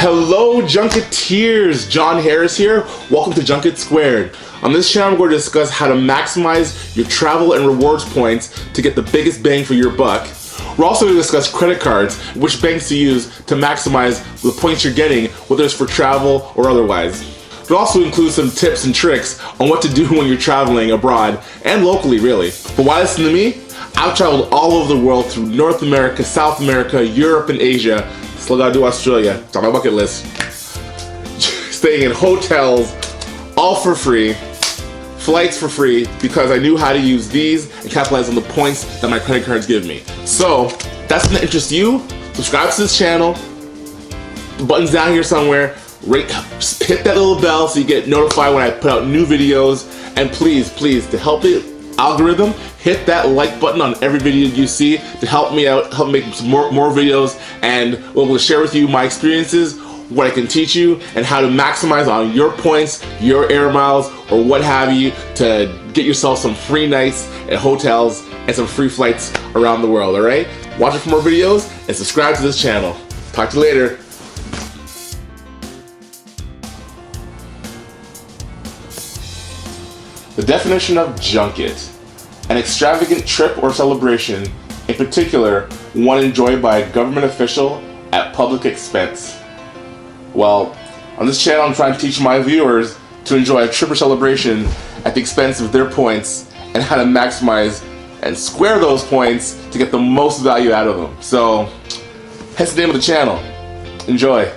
Hello Junketeers, John Harris here. Welcome to Junket Squared. On this channel I'm going to discuss how to maximize your travel and rewards points to get the biggest bang for your buck. We're also going to discuss credit cards, which banks to use to maximize the points you're getting, whether it's for travel or otherwise. We'll also include some tips and tricks on what to do when you're traveling abroad and locally really. But why listen to me? I've traveled all over the world through North America, South America, Europe, and Asia. Still gotta do Australia. It's on my bucket list. Staying in hotels, all for free. Flights for free, because I knew how to use these and capitalize on the points that my credit cards give me. So, if that's gonna interest you, subscribe to this channel. The button's down here somewhere. Just hit that little bell so you get notified when I put out new videos. And please, to help the algorithm, hit that like button on every video you see to help me out, help make some more videos, and we'll share with you my experiences, what I can teach you, and how to maximize on your points, your air miles, or what have you, to get yourself some free nights at hotels and some free flights around the world, alright? Watch for more videos and subscribe to this channel. Talk to you later. The definition of junket: an extravagant trip or celebration, in particular, one enjoyed by a government official at public expense. Well, on this channel I'm trying to teach my viewers to enjoy a trip or celebration at the expense of their points and how to maximize and square those points to get the most value out of them. So, hence the name of the channel. Enjoy.